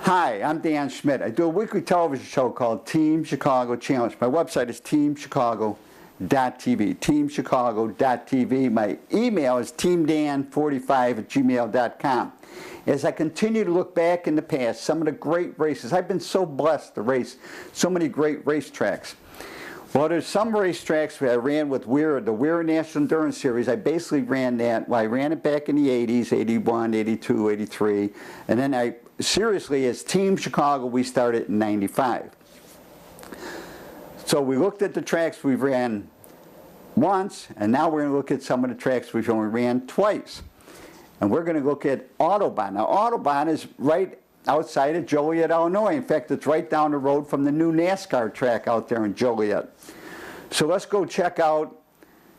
Hi, I'm Dan Schmitt. I do a weekly television show called Team Chicago Challenge. My website is teamchicago.tv, teamchicago.tv. My email is teamdan45@gmail.com. As I continue to look back in the past, some of the great races, I've been so blessed to race so many great racetracks. Well, there's some racetracks where I ran with WERA, the WERA National Endurance Series. I basically ran that, well, I ran it back in the 80s, 81, 82, 83, and then seriously, as Team Chicago, we started in 95. So we looked at the tracks we've ran once, and now we're going to look at some of the tracks we've only ran twice. And we're going to look at Autobahn. Now, Autobahn is right outside of Joliet, Illinois. In fact, it's right down the road from the new NASCAR track out there in Joliet. So let's go check out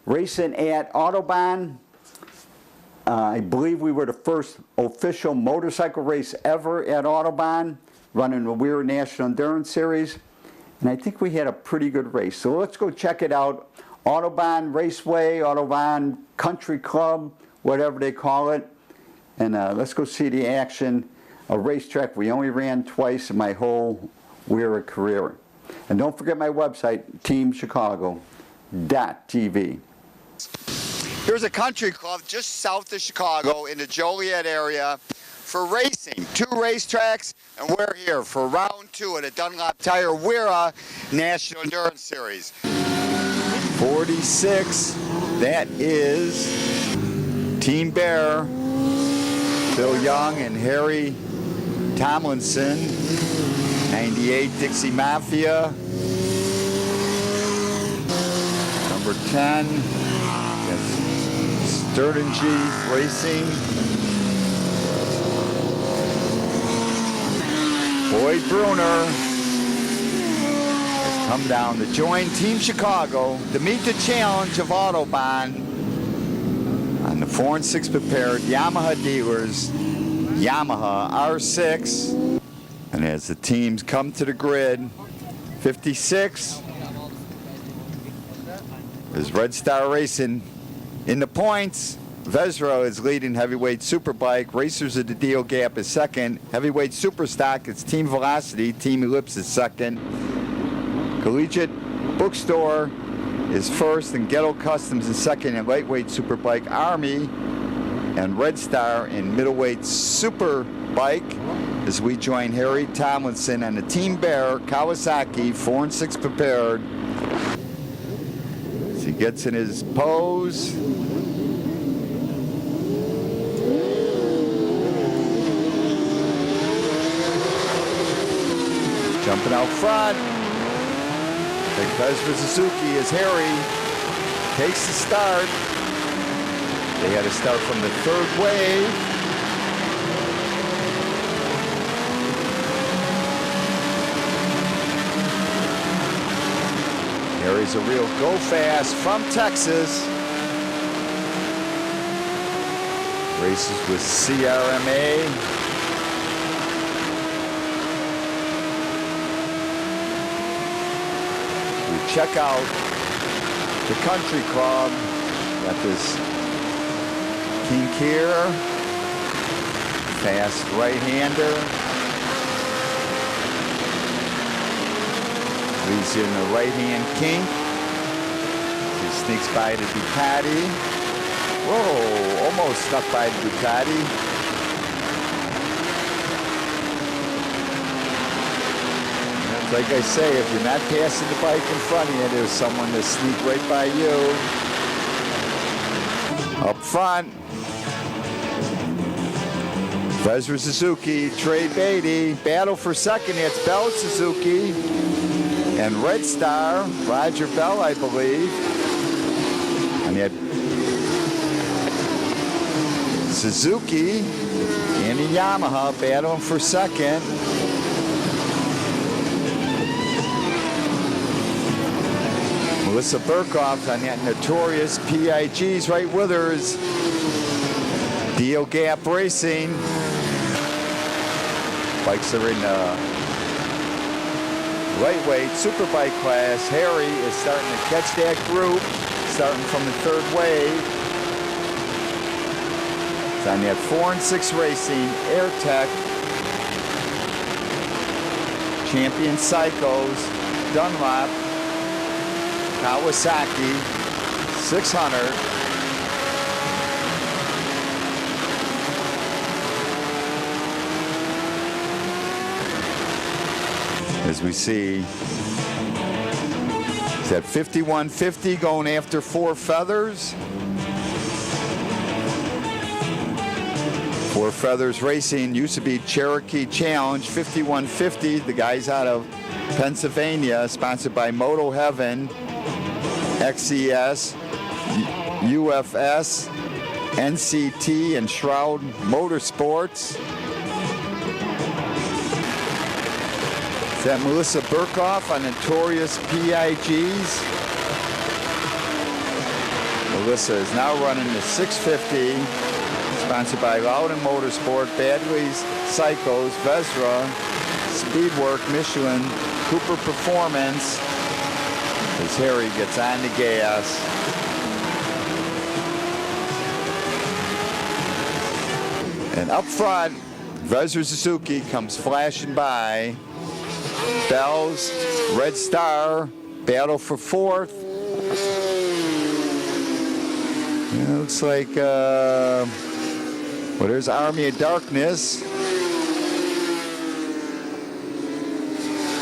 racing at Autobahn. I believe we were the first official motorcycle race ever at Autobahn, running the WERA National Endurance Series. And I think we had a pretty good race. So let's go check it out. Autobahn Raceway, Autobahn Country Club, whatever they call it. And let's go see the action. A racetrack we only ran twice in my whole WERA career. And don't forget my website, teamchicago.tv. Here's a country club just south of Chicago in the Joliet area for racing. 2 racetracks, and we're here for round 2 of the Dunlop Tire WERA National Endurance Series. 46, that is Team Bear, Bill Young and Harry Tomlinson. 98 Dixie Mafia. Number 10, that's Sturdengy Racing. Boyd Bruner has come down to join Team Chicago to meet the challenge of Autobahn on the 4 and 6 prepared Yamaha dealers Yamaha R-6. And as the teams come to the grid, 56 is Red Star Racing in the points. Vezra is leading heavyweight superbike. Racers of the Deal Gap is second. Heavyweight superstock, it's Team Velocity. Team Ellipse is second. Collegiate Bookstore is first, and Ghetto Customs is second. And lightweight superbike Army and Red Star in middleweight superbike as we join Harry Tomlinson and the Team Bear Kawasaki 4 and 6 prepared. As he gets in his pose. Jumping out front. Big buzz for Suzuki as Harry takes the start. They had to start from the 3rd wave. Harry's a real go-fast from Texas. Races with CRMA. Check out the country club. Got this King Kier, fast right-hander. Leads in the right-hand kink. He sneaks by the Ducati. Whoa, almost stuck by the Ducati. Like I say, if you're not passing the bike in front of you, there's someone to sneak right by you. Up front, Vezra Suzuki, Trey Beatty, battle for second. It's Bell Suzuki and Red Star, Roger Bell, I believe. And yet Suzuki and the Yamaha battling for second. Melissa Burkhoff on that notorious PIG's right with her is Deal Gap Racing. Bikes are in the lightweight superbike class. Harry is starting to catch that group, starting from the 3rd wave. It's on that 4 and 6 Racing Air Tech Champion Cycles, Dunlop, Kawasaki, 600. As we see, is that 5150 going after 4 feathers. 4 Feathers Racing used to be Cherokee Challenge 5150. The guys out of Pennsylvania, sponsored by Moto Heaven, XES, UFS, NCT, and Shroud Motorsports. Is that Melissa Burkhoff on Notorious PIGs? Melissa is now running the 650, sponsored by Loudon Motorsport, Badley's Cycles, Vesra, Speedwork, Michelin, Cooper Performance, as Harry gets on the gas. And up front, Vesra Suzuki comes flashing by. Bells, Red Star, battle for 4th. It looks like, well, there's Army of Darkness.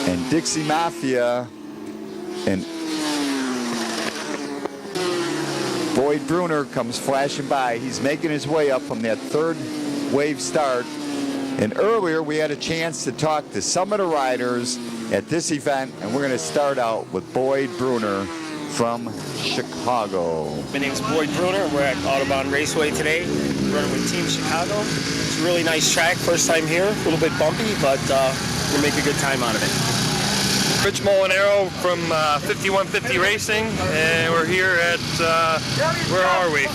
And Dixie Mafia. And Boyd Bruner comes flashing by. He's making his way up from that 3rd wave start. And earlier we had a chance to talk to some of the riders at this event, and we're going to start out with Boyd Bruner from Chicago. My name is Boyd Bruner. We're at Autobahn Raceway today, running with Team Chicago. It's a really nice track, first time here, a little bit bumpy, but we'll make a good time out of it. Rich Molinaro from 5150 Racing, and we're here at, where are we?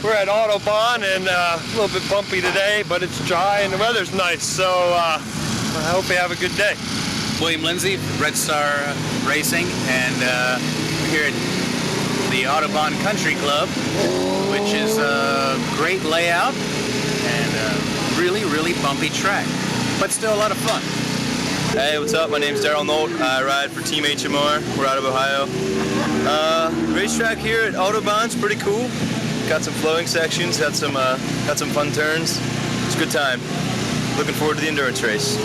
We're at Autobahn, and a little bit bumpy today, but it's dry and the weather's nice, so I hope you have a good day. William Lindsay, Red Star Racing, and we're here at the Autobahn Country Club, which is a great layout and a really, really bumpy track, but still a lot of fun. Hey, what's up? My name's Daryl Nolt. I ride for Team HMR. We're out of Ohio. Racetrack here at Autobahn's pretty cool. Got some flowing sections, got some fun turns. It's a good time. Looking forward to the endurance race.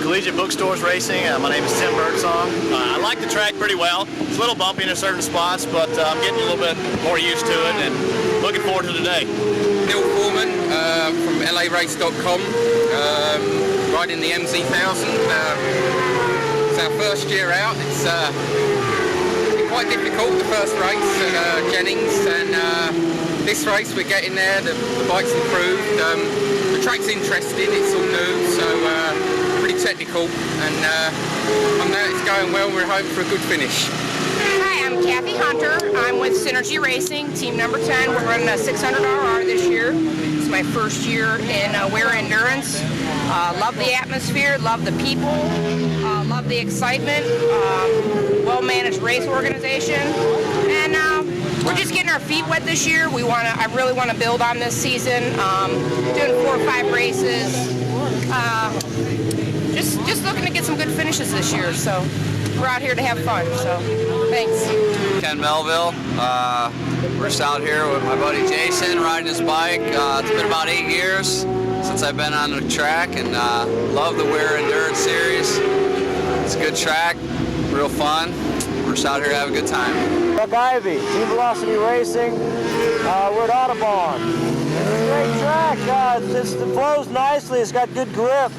Collegiate Bookstores Racing. My name is Tim Birdsong. I like the track pretty well. It's a little bumpy in certain spots, but I'm getting a little bit more used to it and looking forward to the day. Neil Foreman from LARace.com, riding the MZ1000. It's our first year out. It's been quite difficult, the first race at Jennings, and this race we're getting there, the bike's improved. The track's interesting, it's all new, so pretty technical, and I know it's going well. We're hoping for a good finish. Hi, I'm Kathy Hunter. I'm with Synergy Racing, team number 10. We're running a 600RR this year. It's my first year in WERA Endurance. Love the atmosphere, love the people, love the excitement, well-managed race organization, and we're just getting our feet wet this year. I really want to build on this season, doing 4 or 5 races, just looking to get some good finishes this year. So we're out here to have fun. So thanks. Ken Melville. We're just out here with my buddy Jason riding his bike. It's been about 8 years since I've been on the track, and love the WERA Endurance Series. It's a good track, real fun. We're just out here to have a good time. Buck Ivy, Team Velocity Racing. We're at Autobahn. It's a great track. It flows nicely. It's got good grip.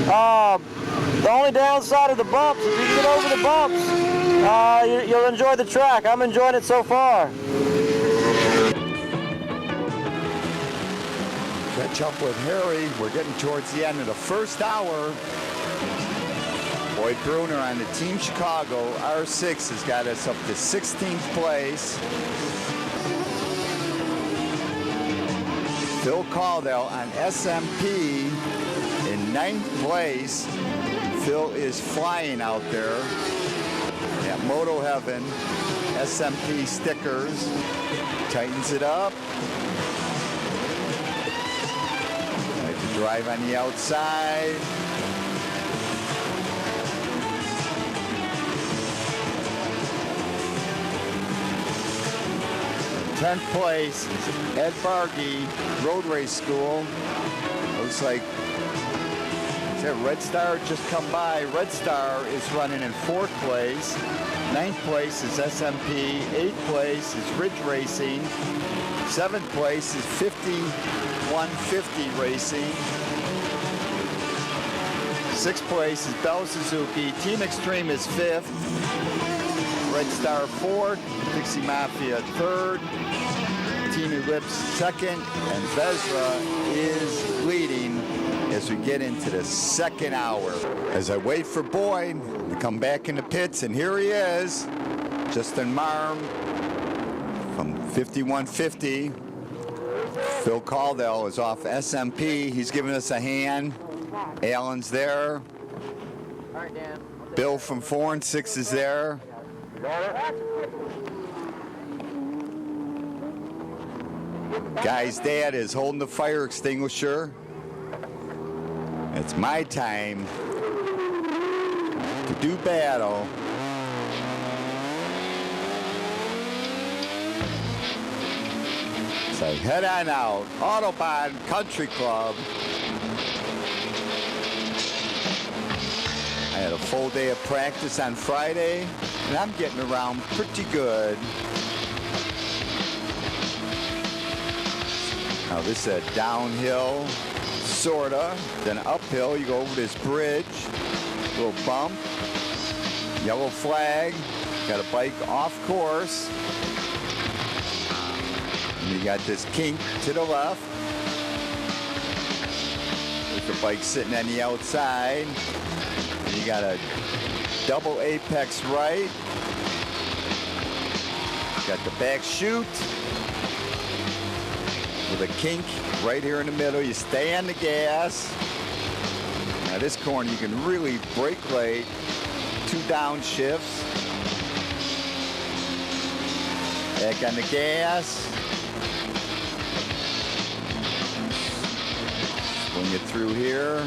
The only downside of the bumps, if you can get over the bumps, you'll enjoy the track. I'm enjoying it so far. Catch up with Harry. We're getting towards the end of the first hour. Boyd Bruner on the Team Chicago R-6 has got us up to 16th place. Phil Caldwell on SMP in 9th place. Phil is flying out there at Moto Heaven. SMP stickers. Tightens it up. Like to drive on the outside. 10th place is Ed Bargy, Road Race School. Looks like, is that Red Star just come by? Red Star is running in 4th place. 9th place is SMP. 8th place is Ridge Racing. 7th place is 5150 Racing. 6th place is Bell Suzuki. Team Extreme is 5th. Red Star 4th. Dixie Mafia 3rd. Team Ellipse 2nd. And Vezra is leading as we get into the 2nd hour. As I wait for Boyd to come back in the pits, and here he is, Justin Marm from 5150. Phil Caldwell is off SMP. He's giving us a hand. Alan's there. Bill from 4 and 6 is there. Guy's dad is holding the fire extinguisher. It's my time to do battle. So head on out, Autobahn Country Club. I had a full day of practice on Friday, and I'm getting around pretty good. Now this is a downhill, sorta, then uphill. You go over this bridge, little bump, yellow flag, got a bike off course. And you got this kink to the left. There's the bike sitting on the outside. And you got a double apex right. Got the back chute with a kink right here in the middle. You stay on the gas. Now this corner you can really brake late. 2 downshifts. Back on the gas. Swing it through here.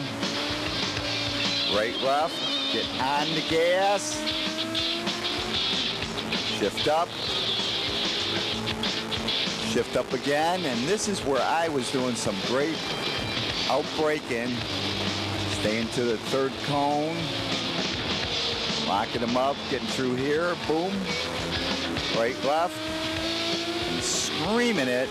Right, left. Get on the gas. Shift up. Shift up again. And this is where I was doing some great outbraking. Staying to the 3rd cone. Locking them up. Getting through here. Boom. Right, left. And screaming it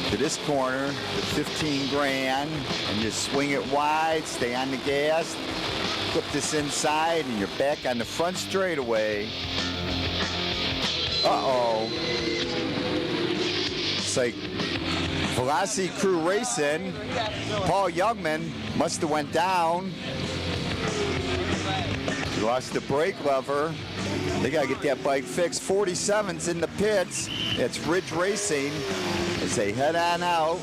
to this corner, the 15 grand, and just swing it wide, stay on the gas, flip this inside, and you're back on the front straightaway. Uh-oh. It's like Velocity Crew Racing. Paul Youngman must have went down. He lost the brake lever. They got to get that bike fixed. 47's in the pits. It's Ridge Racing as they head on out.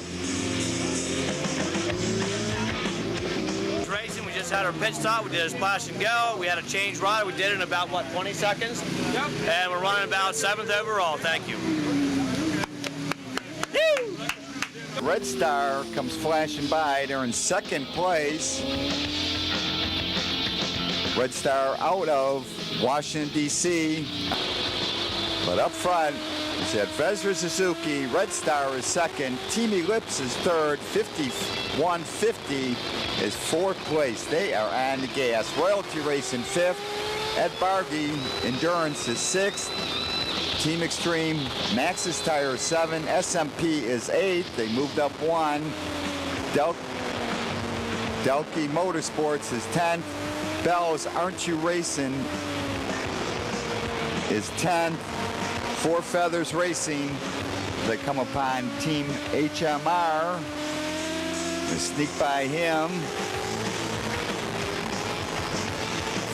Racing, we just had our pit stop. We did a splash and go. We had a change rod. We did it in about, 20 seconds? Yep. And we're running about 7th overall. Thank you. Woo! Red Star comes flashing by. They're in 2nd place. Red Star out of Washington, D.C. But up front, it's at Vezra Suzuki. Red Star is 2nd. Team Ellipse is 3rd. 5150 is 4th place. They are on the gas. Royalty Racing 5th. Ed Bargy Endurance is 6th. Team Extreme, Maxxis Tire 7. SMP is 8th. They moved up 1. Delkey Motorsports is 10th. Bell's Aren't You Racing is 10th. 4 Feathers Racing, they come upon Team HMR. They sneak by him.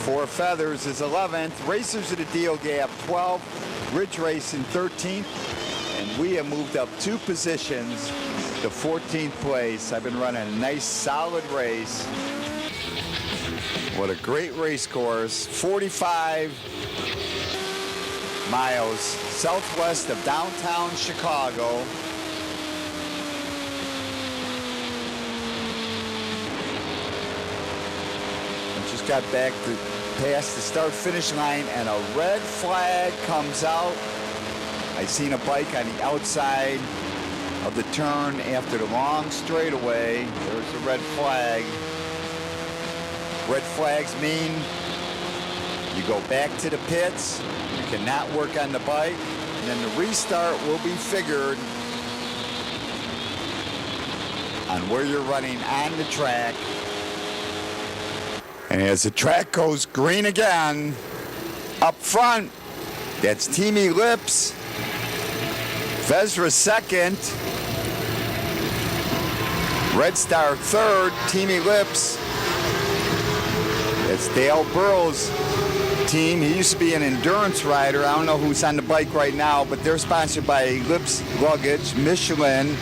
4 Feathers is 11th. Racers of the Deal Gap 12th. Ridge Racing 13th. And we have moved up 2 positions to 14th place. I've been running a nice solid race. What a great race course. 45 miles southwest of downtown Chicago. I just got back past the start-finish line and a red flag comes out. I I seen a bike on the outside of the turn after the long straightaway. There's the red flag. Red flags mean you go back to the pits, you cannot work on the bike, and then the restart will be figured on where you're running on the track. And as the track goes green again, up front, that's Team Ellipse. Vezra second. Red Star third, Team Ellipse. That's Dale Burrow's team. He used to be an endurance rider. I don't know who's on the bike right now, but they're sponsored by Ellipse Luggage, Michelin,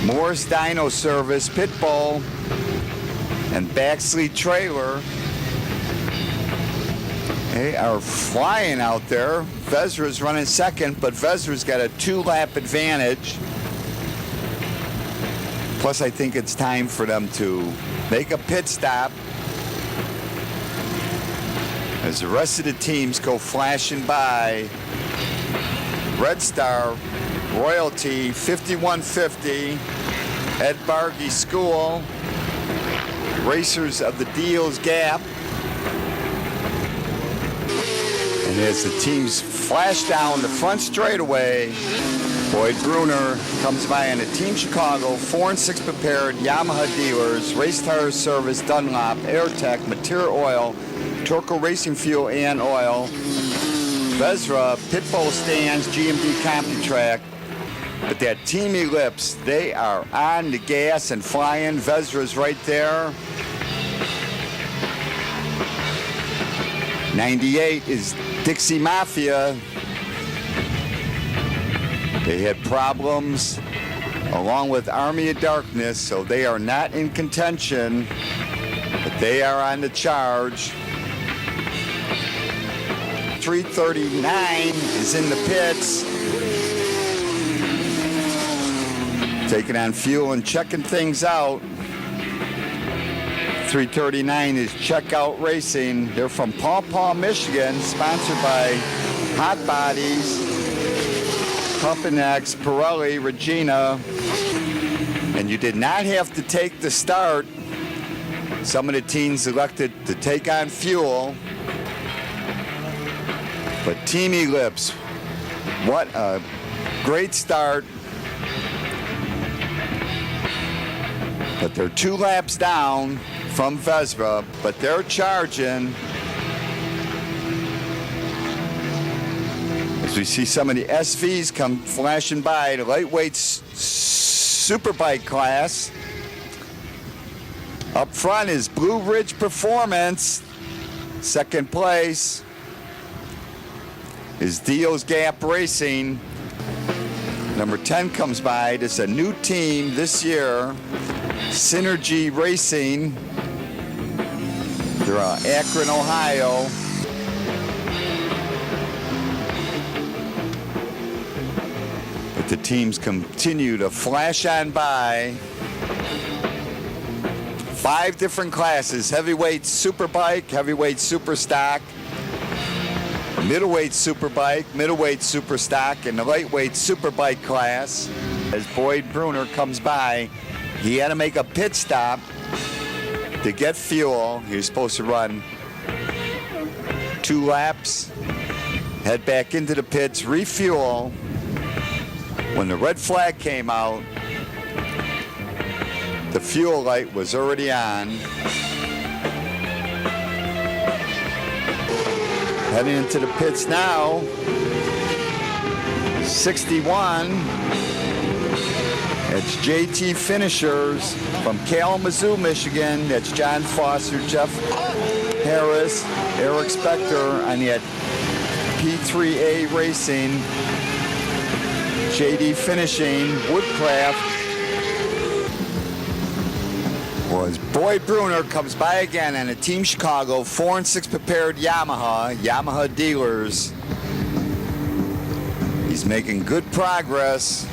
Morris Dyno Service, Pitbull, and Baxley Trailer. They are flying out there. Vezra's running second, but Vezra's got a 2-lap advantage. Plus, I think it's time for them to make a pit stop as the rest of the teams go flashing by. Red Star, Royalty, 5150, Ed Bargy School, Racers of the Deals Gap. And as the teams flash down the front straightaway, Boyd Bruner comes by on a Team Chicago 4 and 6 prepared Yamaha dealers, Race Tire Service, Dunlop, AirTech, Mateer Oil, Torco Racing Fuel and Oil, Vezra, Pitbull Stands, GMD CompuTrack. But that Team Ellipse, they are on the gas and flying. Vezra's right there. 98 is Dixie Mafia. They had problems along with Army of Darkness, so they are not in contention, but they are on the charge. 339 is in the pits, taking on fuel and checking things out. 339 is Checkout Racing. They're from Paw Paw, Michigan, sponsored by Hot Bodies, Pump-N-X, Pirelli, Regina. And you did not have to take the start. Some of the teams elected to take on fuel. But Team Ellipse, what a great start. But they're 2 laps down from Vezra, but they're charging. As we see some of the SVs come flashing by, the lightweight superbike class. Up front is Blue Ridge Performance. Second place is Deals Gap Racing. Number 10 comes by. This is a new team this year, Synergy Racing. They're Akron, Ohio. But the teams continue to flash on by. 5 different classes: heavyweight superbike, heavyweight super stock, middleweight superbike, middleweight super stock, and the lightweight superbike class. As Boyd Bruner comes by, he had to make a pit stop to get fuel. He was supposed to run 2 laps, head back into the pits, refuel. When the red flag came out, the fuel light was already on. Heading into the pits now, 61. It's JT Finishers from Kalamazoo, Michigan. That's John Foster, Jeff Harris, Eric Spector on that P3A Racing. JD Finishing, Woodcraft. Was Boyd Bruner comes by again on a Team Chicago 4 and 6 prepared Yamaha dealers. He's making good progress.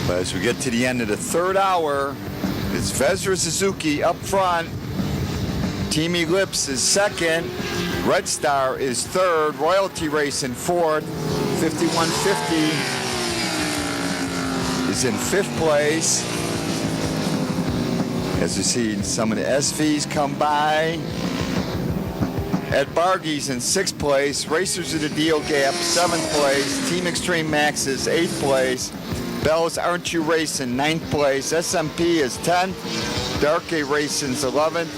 But as we get to the end of the 3rd hour, it's Vezra Suzuki up front. Team Ellipse is second. Red Star is third. Royalty Racing fourth. 5150 is in fifth place. As you see, some of the SVs come by. Ed Bargey's in sixth place. Racers of the Deal Gap, seventh place. Team Extreme Maxes, eighth place. Bell's Aren't You Racing, ninth place. SMP is 10th. Dark A Racing's 11th.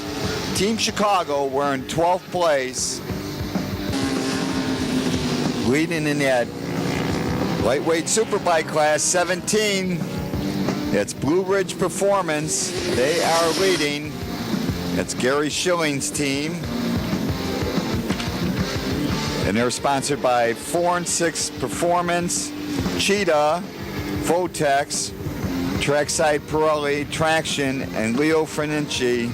Team Chicago, we're in 12th place. Leading in that lightweight superbike class, 17. That's Blue Ridge Performance. They are leading. That's Gary Schilling's team. And they're sponsored by 4 and 6 Performance, Cheetah, Votex, Trackside Pirelli, Traction, and Leo Freninci.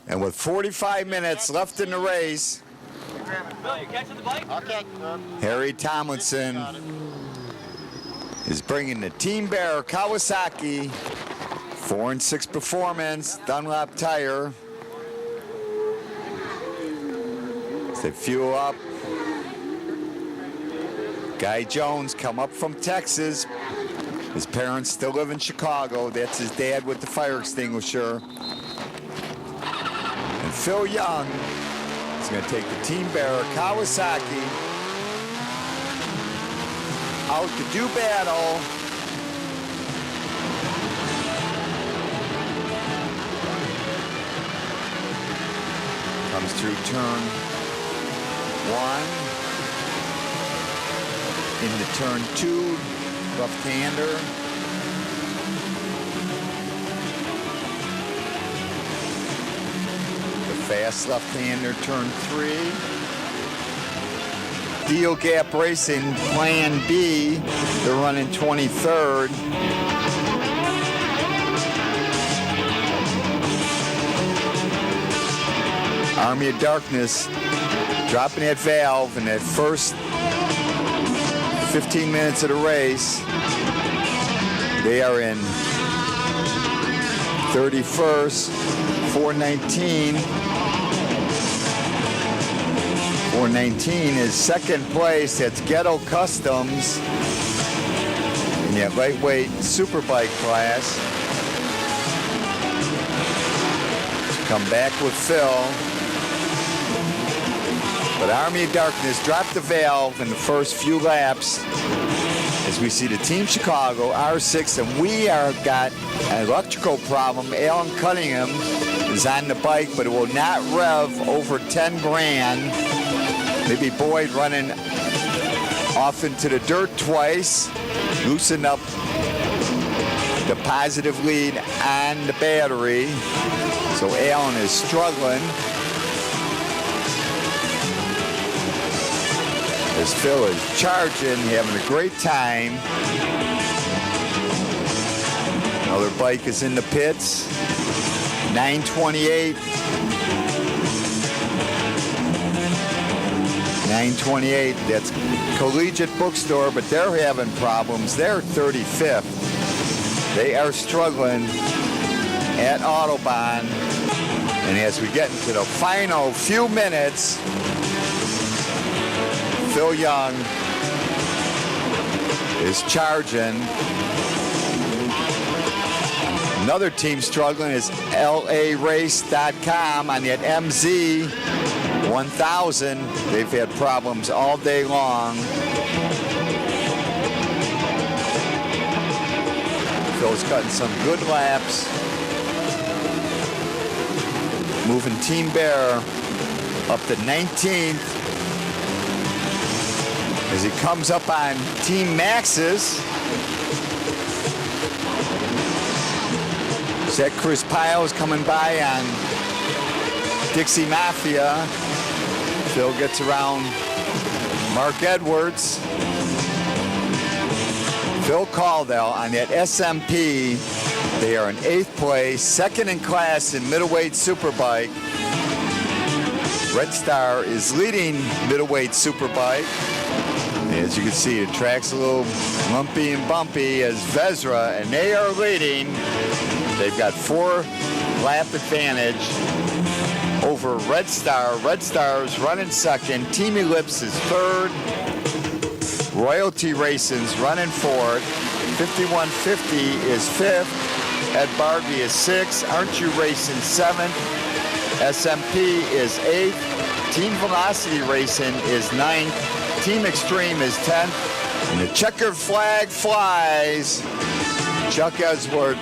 And with 45 minutes left in the race, Harry Tomlinson is bringing the Team Bear Kawasaki 4 and 6 Performance Dunlop tire. As they fuel up. Guy Jones come up from Texas. His parents still live in Chicago. That's his dad with the fire extinguisher. And Phil Young is going to take the Team Bear Kawasaki out to do battle. Comes through turn 1. Into turn 2, left-hander. The fast left-hander, turn 3. Deal Gap Racing, Plan B. They're running 23rd. Army of Darkness dropping that valve in that first 15 minutes of the race. They are in 31st, 419. 419 is second place. That's Ghetto Customs in that lightweight superbike class. Come back with Phil. But Army of Darkness dropped the valve in the first few laps as we see the Team Chicago R-6, and we are got an electrical problem. Alan Cottinghim is on the bike, but it will not rev over 10 grand. Maybe Boyd running off into the dirt twice, loosened up the positive lead on the battery. So Alan is struggling. As Phil is charging, having a great time. Another bike is in the pits. 928. 928, that's Collegiate Bookstore, but they're having problems. They're 35th. They are struggling at Autobahn. And as we get into the final few minutes, Phil Young is charging. Another team struggling is LARace.com on that MZ 1000. They've had problems all day long. Phil's cutting some good laps. Moving Team Bear up to 19th. As he comes up on Team Max's. Zach Chris Piles coming by on Dixie Mafia. Phil gets around Mark Edwards. Phil Caldwell on that SMP. They are in 8th place, second in class in middleweight superbike. Red Star is leading middleweight superbike. As you can see, the track's a little lumpy and bumpy as Vezra, and they are leading. They've got 4 lap advantage over Red Star. Red Star is running second. Team Ellipse is third. Royalty Racing's running fourth. 5150 is fifth. Ed Barbie is sixth. Aren't You Racing seventh. SMP is eighth. Team Velocity Racing is ninth. Team Extreme is 10th. And the checkered flag flies. Chuck Edgeworth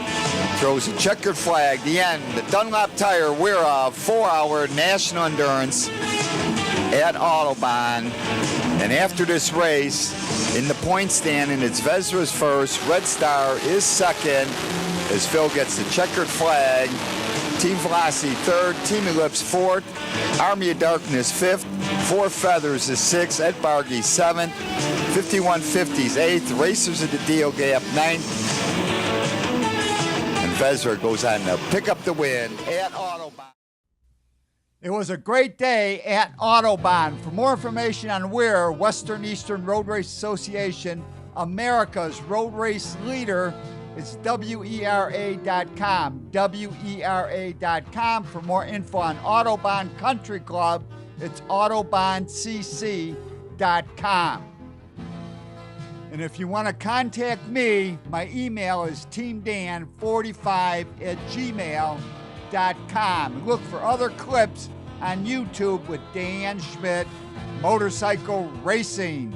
throws a checkered flag. The end. The Dunlop Tire WERA 4-hour National Endurance at Autobahn. And after this race, in the point standing, it's Vezra's first. Red Star is second as Phil gets the checkered flag. Team Velocity third. Team Ellipse fourth. Army of Darkness fifth. Four Feathers is sixth. Ed Bargy seventh. 5150's eighth. Racers of the Deal Gap ninth. And Vezra goes on to pick up the win at Autobahn. It was a great day at Autobahn. For more information on WERA, Western Eastern Road Race Association, America's road race leader, it's WERA.com. WERA.com. For more info on Autobahn Country Club, it's AutobahnCC.com. And if you want to contact me, my email is teamdan45@gmail.com. And look for other clips on YouTube with Dan Schmitt, Motorcycle Racing.